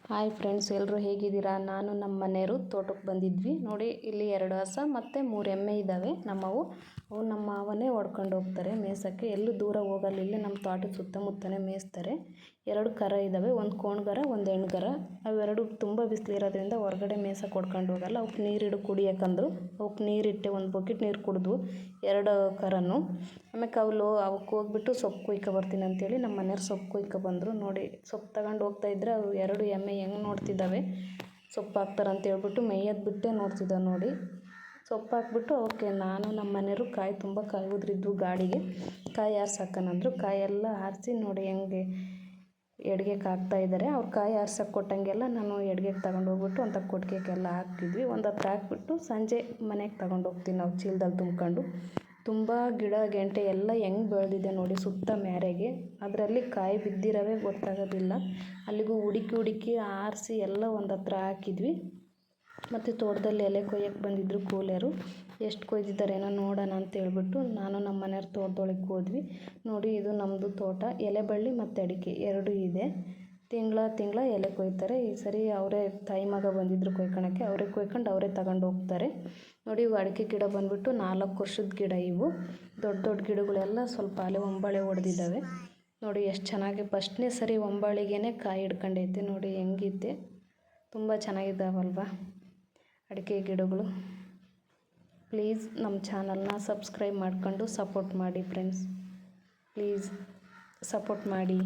Hi friends, ಎಲ್ಲರೂ ಹೇಗಿದ್ದೀರಾ? ನಾನು ನಮ್ಮ ಮನೆಯವರು ತೋಟಕ್ಕೆ ಬಂದಿದ್ವಿ. ನೋಡಿ, ಇಲ್ಲಿ 2 ಹಸ ಮತ್ತು 3 ಎಮ್ಮೆ ಇದ್ದಾವೆ ನಮ್ಮವು. ಅವು ನಮ್ಮ ಮಾವನೇ ಹೊಡ್ಕೊಂಡು ಹೋಗ್ತಾರೆ ಮೇಯ್ಸೋಕ್ಕೆ. ಎಲ್ಲೂ ದೂರ ಹೋಗಲ್ಲ, ಇಲ್ಲೇ ನಮ್ಮ ತೋಟದ ಸುತ್ತಮುತ್ತನೇ ಮೇಯಿಸ್ತಾರೆ. 2 ಕರ ಇದ್ದಾವೆ, ಒಂದು ಕೋಣಗರ ಒಂದು ಹೆಣ್ಗರ. ಅವೆರಡು ತುಂಬ ಬಿಸಿಲಿರೋದ್ರಿಂದ ಹೊರಗಡೆ ಮೇಯ್ಸೋಕೆ ಹೊಡ್ಕೊಂಡು ಹೋಗಲ್ಲ. ಅವಕ್ಕೆ ನೀರಿಡು ಕುಡಿಯೋಕಂದ್ರು. ಅವಕ್ಕೆ ನೀರಿಟ್ಟೆ, ಒಂದು ಬಕೆಟ್ ನೀರು ಕುಡಿದ್ವು 2 ಕರನು. ಆಮೇಲೆ ಅವಕ್ಕೆ ಹೋಗ್ಬಿಟ್ಟು ಸೊಪ್ಪು ಕುಯ್ಕೊ ಬರ್ತೀನಿ ಅಂತೇಳಿ ನಮ್ಮ ಮನೆಯವ್ರು ಸೊಪ್ಪು ಕುಯ್ಕೊ ಬಂದರು. ನೋಡಿ, ಸೊಪ್ಪು ತಗೊಂಡು ಹೋಗ್ತಾಯಿದ್ರೆ ಅವು 2 ಎಮ್ಮೆ ಹೆಂಗೆ ನೋಡ್ತಿದ್ದಾವೆ. ಸೊಪ್ಪು ಹಾಕ್ತಾರಂತ ಹೇಳ್ಬಿಟ್ಟು ಮೇಯೋದು ಬಿಟ್ಟೆ ನೋಡ್ತಿದ್ದಾವೆ. ನೋಡಿ, ಸೊಪ್ಪು ಹಾಕ್ಬಿಟ್ಟು ಅವಕ್ಕೆ ನಾನು ನಮ್ಮ ಮನೆಯವರು ತುಂಬ ಕಾಯಿ ಉದ್ರಿದ್ವು ಗಾಡಿಗೆ. ಕಾಯಿ ಆರ್ಸಕ್ಕನಂದ್ರು. ಕಾಯೆಲ್ಲ ಆರಿಸಿ ನೋಡಿ ಹೆಂಗೆ ಎಡ್ಗೆಗೆ ಹಾಕ್ತಾಯಿದ್ದಾರೆ. ಅವ್ರು ಕಾಯಿ ಆರ್ಸಕ್ಕೆ ಕೊಟ್ಟಂಗೆಲ್ಲ ನಾನು ಎಡ್ಗೆಗೆ ತಗೊಂಡು ಹೋಗ್ಬಿಟ್ಟು ಅಂತ ಕೊಟ್ಟಿಗೆಗೆಲ್ಲ ಹಾಕ್ತಿದ್ವಿ. ಒಂದು ಹತ್ರ ಹಾಕ್ಬಿಟ್ಟು ಸಂಜೆ ಮನೆಗೆ ತಗೊಂಡು ಹೋಗ್ತೀವಿ ನಾವು ಚೀಲದಲ್ಲಿ ತುಂಬ್ಕೊಂಡು. ತುಂಬ ಗಿಡ ಗೆಂಟೆ ಎಲ್ಲ ಹೆಂಗೆ ಬೆಳೆದಿದೆ ನೋಡಿ ಸುತ್ತ ಮ್ಯಾರೆಗೆ. ಅದರಲ್ಲಿ ಕಾಯಿ ಬಿದ್ದಿರೋವೇ ಗೊತ್ತಾಗೋದಿಲ್ಲ. ಅಲ್ಲಿಗೂ ಹುಡುಕಿ ಆರಿಸಿ ಎಲ್ಲ ಒಂದು ಹತ್ರ ಹಾಕಿದ್ವಿ. ಮತ್ತು ತೋಟದಲ್ಲಿ ಎಲೆ ಕೊಯ್ಯಕ್ಕೆ ಬಂದಿದ್ದರು ಕೂಲಿಯರು. ಎಷ್ಟು ಕೊಯ್ದಿದ್ದಾರೇನೋ ನೋಡೋಣ ಅಂತ ಹೇಳ್ಬಿಟ್ಟು ನಾನು ನಮ್ಮ ಮನೆಯವ್ರ ತೋಟದೊಳಗೆ ಹೋದ್ವಿ. ನೋಡಿ, ಇದು ನಮ್ಮದು ತೋಟ. ಎಲೆ ಬಳ್ಳಿ ಮತ್ತು ಅಡಿಕೆ 2 ಇದೆ. ತಿಂಗಳ ಎಲೆ ಕೊಯ್ತಾರೆ. ಈ ಸರಿ ಅವರೇ ತಾಯಿ ಮಗ ಬಂದಿದ್ದರು ಕೊಯ್ಕೊಳಕ್ಕೆ. ಅವರೇ ಕೊಯ್ಕೊಂಡು ಅವರೇ ತಗೊಂಡು ಹೋಗ್ತಾರೆ. ನೋಡಿ, ಇವು ಅಡಿಕೆ ಗಿಡ ಬಂದುಬಿಟ್ಟು 4 ವರ್ಷದ ಗಿಡ. ಇವು ದೊಡ್ಡ ಗಿಡಗಳೆಲ್ಲ ಸ್ವಲ್ಪ ಅಲೆ ಒಂಬಾಳೆ ಹೊಡೆದಿದ್ದಾವೆ. ನೋಡಿ ಎಷ್ಟು ಚೆನ್ನಾಗಿ ಫಸ್ಟ್ನೇ ಸರಿ ಒಂಬಾಳಿಗೆ ಕಾಯಿ ಹಿಡ್ಕೊಂಡೈತೆ. ನೋಡಿ ಹೆಂಗಿದೆ, ತುಂಬ ಚೆನ್ನಾಗಿದ್ದಾವಲ್ವ ಅಡಿಕೆ ಗಿಡಗಳು. ಪ್ಲೀಸ್ ನಮ್ಮ ಚಾನಲ್ನ ಸಬ್ಸ್ಕ್ರೈಬ್ ಮಾಡ್ಕೊಂಡು ಸಪೋರ್ಟ್ ಮಾಡಿ ಫ್ರೆಂಡ್ಸ್. ಪ್ಲೀಸ್ ಸಪೋರ್ಟ್ ಮಾಡಿ.